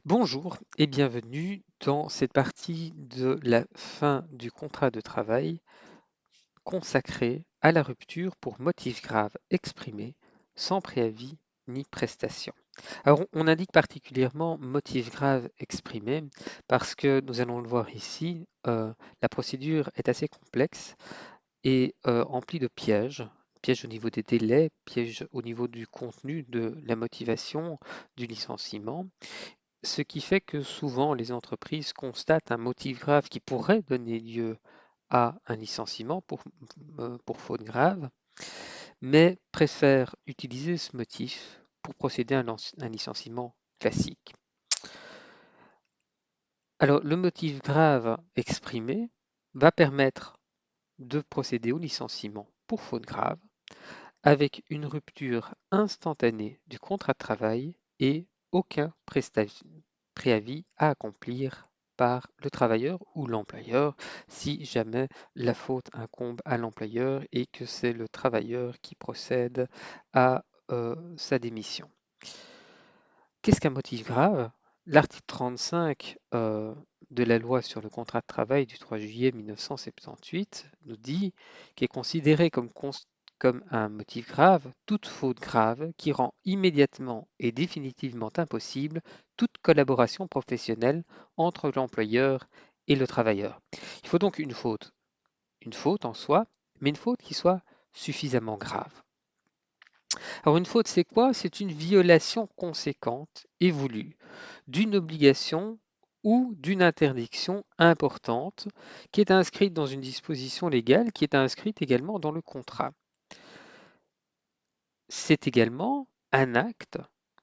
Bonjour et bienvenue dans cette partie de la fin du contrat de travail consacrée à la rupture pour motif grave exprimé sans préavis ni prestation. Alors on indique particulièrement motif grave exprimé parce que nous allons le voir ici, la procédure est assez complexe et emplie de pièges. Pièges au niveau des délais, pièges au niveau du contenu de la motivation du licenciement. Ce qui fait que souvent les entreprises constatent un motif grave qui pourrait donner lieu à un licenciement pour faute grave, mais préfèrent utiliser ce motif pour procéder à un licenciement classique. Alors le motif grave exprimé va permettre de procéder au licenciement pour faute grave avec une rupture instantanée du contrat de travail et aucun préavis à accomplir par le travailleur ou l'employeur si jamais la faute incombe à l'employeur et que c'est le travailleur qui procède à sa démission. Qu'est-ce qu'un motif grave? L'article 35 de la loi sur le contrat de travail du 3 juillet 1978 nous dit qu'est considéré comme un motif grave toute faute grave qui rend immédiatement et définitivement impossible toute collaboration professionnelle entre l'employeur et le travailleur. Il faut donc une faute en soi, mais une faute qui soit suffisamment grave. Alors une faute, c'est quoi? C'est une violation conséquente et voulue d'une obligation ou d'une interdiction importante qui est inscrite dans une disposition légale qui est inscrite également dans le contrat. C'est également un acte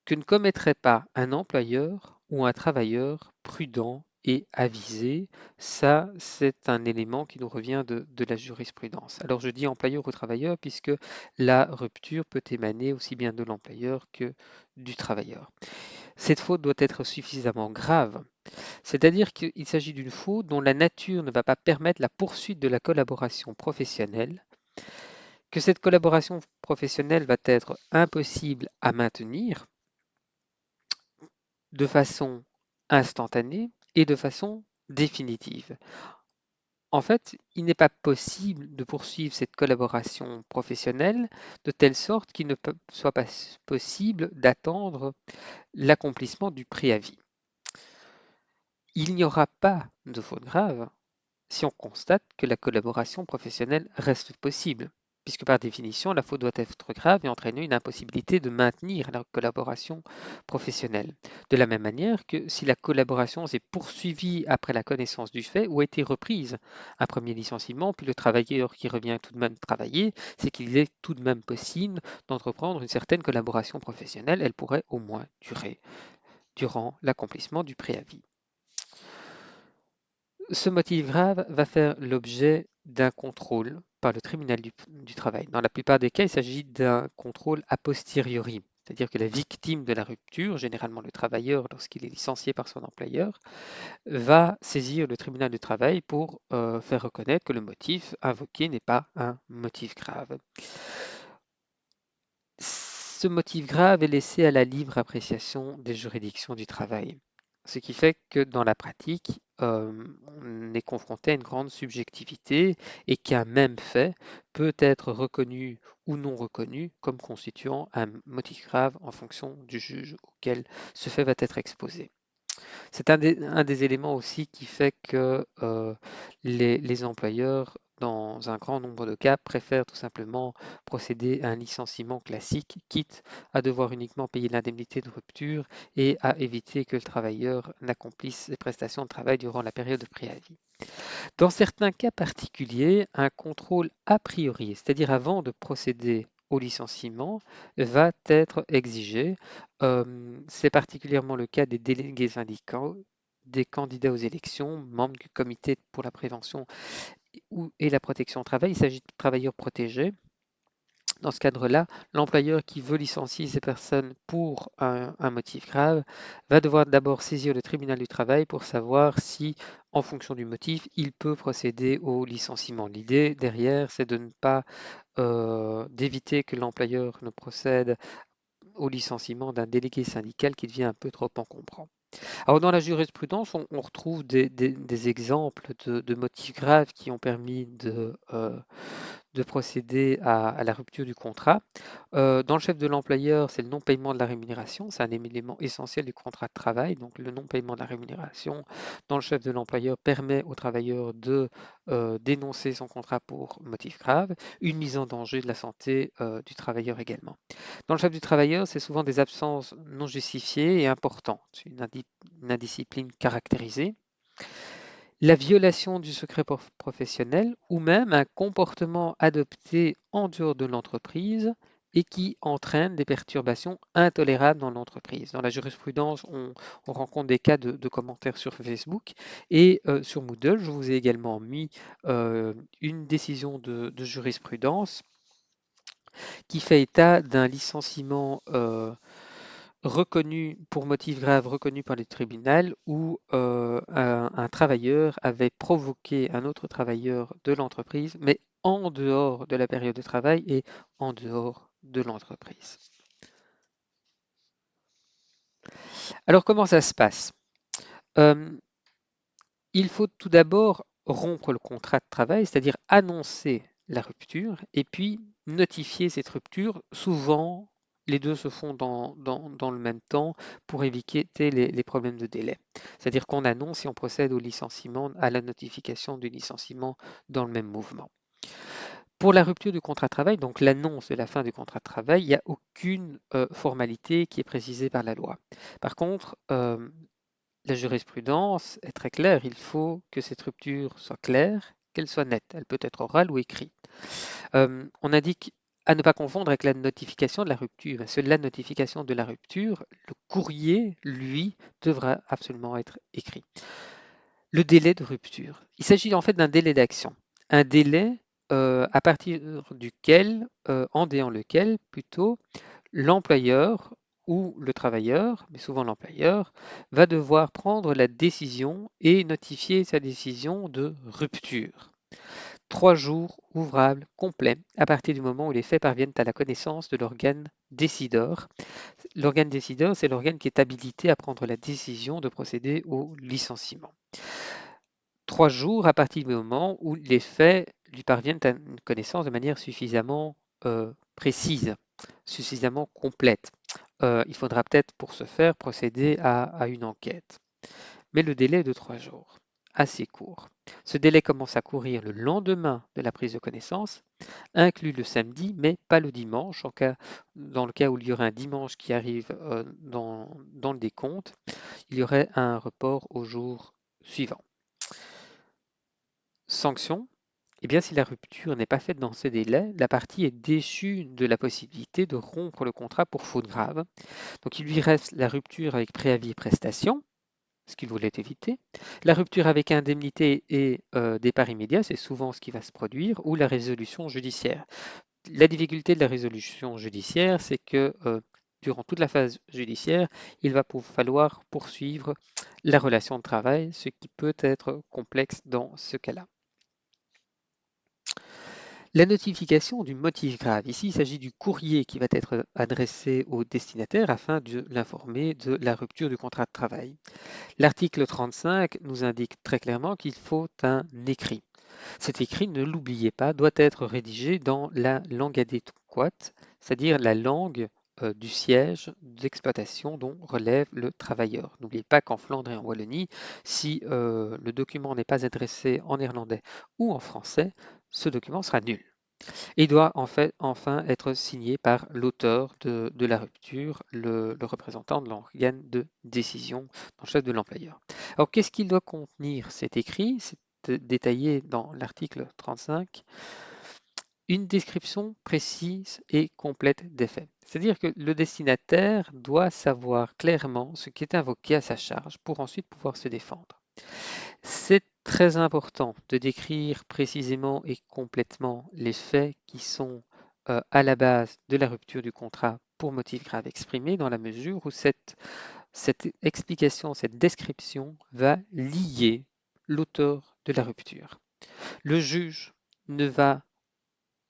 que ne commettrait pas un employeur ou un travailleur prudent et avisé. Ça, c'est un élément qui nous revient de la jurisprudence. Alors je dis employeur ou travailleur puisque la rupture peut émaner aussi bien de l'employeur que du travailleur. Cette faute doit être suffisamment grave, c'est-à-dire qu'il s'agit d'une faute dont la nature ne va pas permettre la poursuite de la collaboration professionnelle, que cette collaboration professionnelle va être impossible à maintenir de façon instantanée et de façon définitive. En fait, il n'est pas possible de poursuivre cette collaboration professionnelle de telle sorte qu'il ne soit pas possible d'attendre l'accomplissement du préavis. Il n'y aura pas de faute grave si on constate que la collaboration professionnelle reste possible, puisque par définition, la faute doit être grave et entraîner une impossibilité de maintenir la collaboration professionnelle. De la même manière que si la collaboration s'est poursuivie après la connaissance du fait ou a été reprise, un premier licenciement, puis le travailleur qui revient tout de même travailler, c'est qu'il est tout de même possible d'entreprendre une certaine collaboration professionnelle. Elle pourrait au moins durer durant l'accomplissement du préavis. Ce motif grave va faire l'objet d'un contrôle par le tribunal du travail. Dans la plupart des cas, il s'agit d'un contrôle a posteriori, c'est-à-dire que la victime de la rupture, généralement le travailleur lorsqu'il est licencié par son employeur, va saisir le tribunal du travail pour faire reconnaître que le motif invoqué n'est pas un motif grave. Ce motif grave est laissé à la libre appréciation des juridictions du travail. Ce qui fait que dans la pratique, on est confronté à une grande subjectivité et qu'un même fait peut être reconnu ou non reconnu comme constituant un motif grave en fonction du juge auquel ce fait va être exposé. C'est un des éléments aussi qui fait que les employeurs, dans un grand nombre de cas, préfèrent tout simplement procéder à un licenciement classique, quitte à devoir uniquement payer l'indemnité de rupture et à éviter que le travailleur n'accomplisse ses prestations de travail durant la période de préavis. Dans certains cas particuliers, un contrôle a priori, c'est-à-dire avant de procéder au licenciement, va être exigé. C'est particulièrement le cas des délégués syndicaux, des candidats aux élections, membres du comité pour la prévention et la protection au travail. Il s'agit de travailleurs protégés. Dans ce cadre-là, l'employeur qui veut licencier ces personnes pour un motif grave va devoir d'abord saisir le tribunal du travail pour savoir si, en fonction du motif, il peut procéder au licenciement. L'idée derrière, c'est de ne pas d'éviter que l'employeur ne procède au licenciement d'un délégué syndical qui devient un peu trop encombrant. Alors dans la jurisprudence, on retrouve des exemples de motifs graves qui ont permis de procéder à la rupture du contrat. Dans le chef de l'employeur, c'est le non-paiement de la rémunération, c'est un élément essentiel du contrat de travail. Donc le non-paiement de la rémunération dans le chef de l'employeur permet au travailleur de dénoncer son contrat pour motif grave, une mise en danger de la santé du travailleur également. Dans le chef du travailleur, c'est souvent des absences non justifiées et importantes, une indiscipline caractérisée, la violation du secret professionnel ou même un comportement adopté en dehors de l'entreprise et qui entraîne des perturbations intolérables dans l'entreprise. Dans la jurisprudence, on rencontre des cas de commentaires sur Facebook et sur Moodle, je vous ai également mis une décision de jurisprudence qui fait état d'un licenciement reconnu pour motif grave reconnu par les tribunaux où un travailleur avait provoqué un autre travailleur de l'entreprise, mais en dehors de la période de travail et en dehors de l'entreprise. Alors comment ça se passe? Euh, Il faut tout d'abord rompre le contrat de travail, c'est-à-dire annoncer la rupture et puis notifier cette rupture. Souvent, les deux se font dans le même temps pour éviter les problèmes de délai. C'est-à-dire qu'on annonce et on procède au licenciement, à la notification du licenciement dans le même mouvement. Pour la rupture du contrat de travail, donc l'annonce de la fin du contrat de travail, il n'y a aucune formalité qui est précisée par la loi. Par contre, la jurisprudence est très claire, il faut que cette rupture soit claire, qu'elle soit nette. Elle peut être orale ou écrite. On indique à ne pas confondre avec la notification de la rupture. La notification de la rupture, le courrier, lui, devra absolument être écrit. Le délai de rupture. Il s'agit en fait d'un délai d'action. Un délai à partir duquel, en déant lequel, plutôt, l'employeur ou le travailleur, mais souvent l'employeur, va devoir prendre la décision et notifier sa décision de rupture. 3 jours ouvrables complets à partir du moment où les faits parviennent à la connaissance de l'organe décideur. L'organe décideur, c'est l'organe qui est habilité à prendre la décision de procéder au licenciement. 3 jours à partir du moment où les faits lui parviennent à une connaissance de manière suffisamment précise, suffisamment complète. Il faudra peut-être pour ce faire procéder à une enquête. Mais le délai est de 3 jours, assez court. Ce délai commence à courir le lendemain de la prise de connaissance, inclut le samedi, mais pas le dimanche. Dans le cas où il y aurait un dimanche qui arrive dans le décompte, il y aurait un report au jour suivant. Sanction, eh bien, si la rupture n'est pas faite dans ces délais, la partie est déchue de la possibilité de rompre le contrat pour faute grave. Donc, il lui reste la rupture avec préavis et prestation, ce qu'il voulait éviter. La rupture avec indemnité et départ immédiat, c'est souvent ce qui va se produire, ou la résolution judiciaire. La difficulté de la résolution judiciaire, c'est que durant toute la phase judiciaire, il va falloir poursuivre la relation de travail, ce qui peut être complexe dans ce cas-là. La notification du motif grave. Ici, il s'agit du courrier qui va être adressé au destinataire afin de l'informer de la rupture du contrat de travail. L'article 35 nous indique très clairement qu'il faut un écrit. Cet écrit, ne l'oubliez pas, doit être rédigé dans la langue adéquate, c'est-à-dire la langue du siège d'exploitation dont relève le travailleur. N'oubliez pas qu'en Flandre et en Wallonie, si le document n'est pas adressé en néerlandais ou en français, ce document sera nul. Et il doit en fait enfin être signé par l'auteur de la rupture, le représentant de l'organe de décision dans le chef de l'employeur. Alors qu'est-ce qu'il doit contenir cet écrit? C'est détaillé dans l'article 35. Une description précise et complète des faits. C'est-à-dire que le destinataire doit savoir clairement ce qui est invoqué à sa charge pour ensuite pouvoir se défendre. C'est très important de décrire précisément et complètement les faits qui sont à la base de la rupture du contrat pour motif grave exprimé, dans la mesure où cette explication, cette description va lier l'auteur de la rupture. Le juge ne va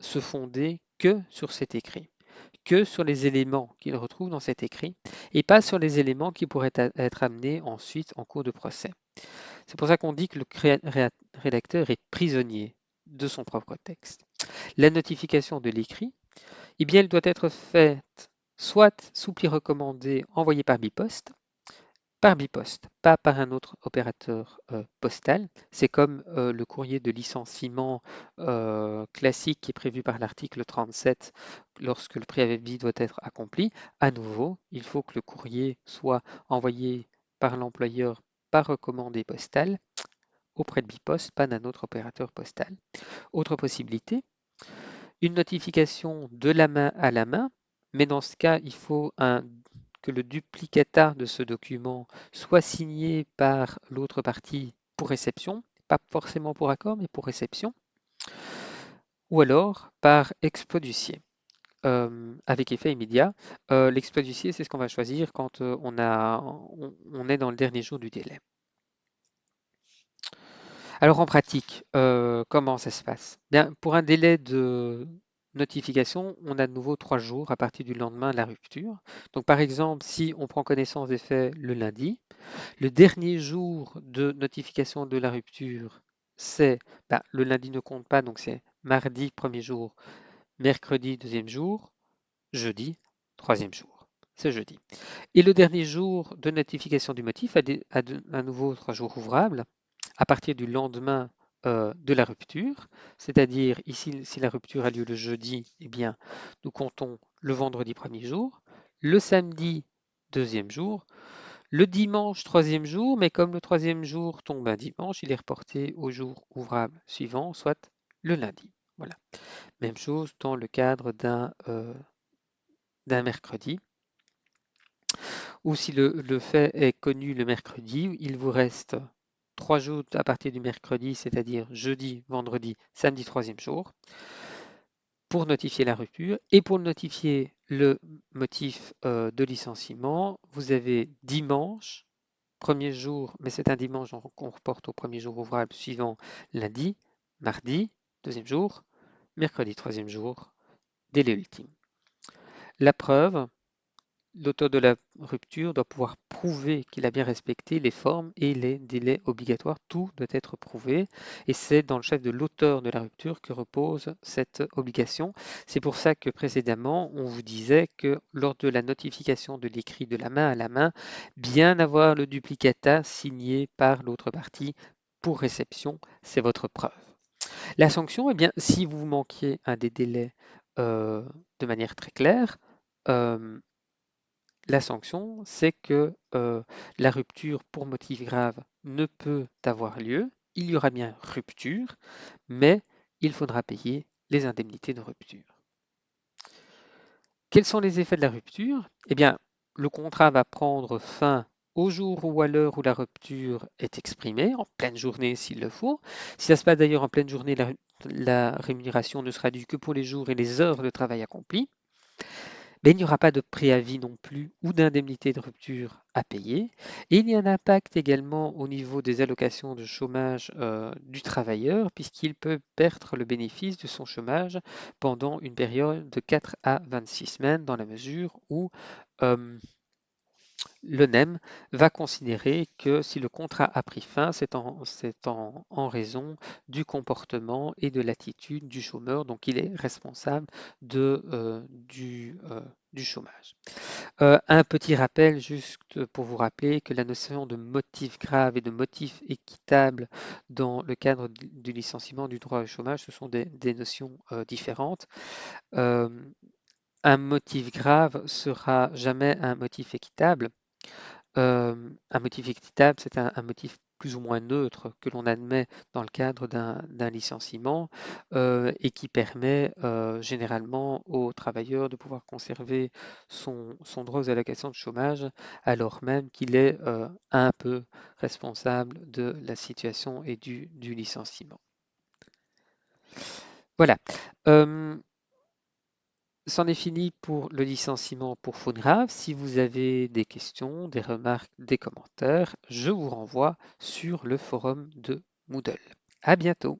se fonder que sur cet écrit, que sur les éléments qu'il retrouve dans cet écrit et pas sur les éléments qui pourraient être amenés ensuite en cours de procès. C'est pour ça qu'on dit que le rédacteur est prisonnier de son propre texte. La notification de l'écrit, eh bien, elle doit être faite soit sous pli recommandé envoyé par biposte, pas par un autre opérateur postal. C'est comme le courrier de licenciement classique qui est prévu par l'article 37 lorsque le préavis doit être accompli. À nouveau, il faut que le courrier soit envoyé par l'employeur par recommandé postal auprès de Biposte, pas d'un autre opérateur postal. Autre possibilité, une notification de la main à la main, mais dans ce cas, il faut que le duplicata de ce document soit signé par l'autre partie pour réception, pas forcément pour accord, mais pour réception, ou alors par exploit d'huissier. Avec effet immédiat. L'exploit d'huissier, c'est ce qu'on va choisir quand on est dans le dernier jour du délai. Alors en pratique, comment ça se passe? Bien, pour un délai de notification, on a de nouveau 3 jours à partir du lendemain de la rupture. Donc par exemple, si on prend connaissance des faits le lundi, le dernier jour de notification de la rupture, c'est le lundi ne compte pas, donc c'est mardi, premier jour, mercredi, deuxième jour, jeudi, troisième jour. C'est jeudi. Et le dernier jour de notification du motif a à nouveau 3 jours ouvrables à partir du lendemain de la rupture, c'est-à-dire ici, si la rupture a lieu le jeudi, eh bien, nous comptons le vendredi premier jour, le samedi deuxième jour, le dimanche troisième jour, mais comme le troisième jour tombe un dimanche, il est reporté au jour ouvrable suivant, soit le lundi. Voilà. Même chose dans le cadre d'un mercredi, ou si le fait est connu le mercredi, il vous reste 3 jours à partir du mercredi, c'est-à-dire jeudi, vendredi, samedi, troisième jour, pour notifier la rupture. Et pour notifier le motif de licenciement, vous avez dimanche, premier jour, mais c'est un dimanche donc on reporte au premier jour ouvrable suivant lundi, mardi, deuxième jour, mercredi, troisième jour, délai ultime. La preuve, l'auteur de la rupture doit pouvoir prouver qu'il a bien respecté les formes et les délais obligatoires. Tout doit être prouvé et c'est dans le chef de l'auteur de la rupture que repose cette obligation. C'est pour ça que précédemment, on vous disait que lors de la notification de l'écrit de la main à la main, bien avoir le duplicata signé par l'autre partie pour réception, c'est votre preuve. La sanction, eh bien, si vous manquiez un des délais de manière très claire, euh, la sanction, c'est que la rupture pour motif grave ne peut avoir lieu. Il y aura bien rupture, mais il faudra payer les indemnités de rupture. Quels sont les effets de la rupture? Eh bien, le contrat va prendre fin au jour ou à l'heure où la rupture est exprimée, en pleine journée s'il le faut. Si ça se passe d'ailleurs en pleine journée, la rémunération ne sera due que pour les jours et les heures de travail accomplis. Mais il n'y aura pas de préavis non plus ou d'indemnité de rupture à payer. Et il y a un impact également au niveau des allocations de chômage du travailleur, puisqu'il peut perdre le bénéfice de son chômage pendant une période de 4 à 26 semaines, dans la mesure où euh, l'ONEM va considérer que si le contrat a pris fin, c'est en raison du comportement et de l'attitude du chômeur, donc il est responsable du chômage. Un petit rappel, juste pour vous rappeler que la notion de motif grave et de motif équitable dans le cadre du licenciement du droit au chômage, ce sont des notions différentes. Euh, un motif grave sera jamais un motif équitable. Un motif équitable, c'est un motif plus ou moins neutre que l'on admet dans le cadre d'un licenciement et qui permet généralement au travailleur de pouvoir conserver son droit aux allocations de chômage alors même qu'il est un peu responsable de la situation et du licenciement. Voilà. Euh, C'en est fini pour le licenciement pour faute grave. Si vous avez des questions, des remarques, des commentaires, je vous renvoie sur le forum de Moodle. À bientôt!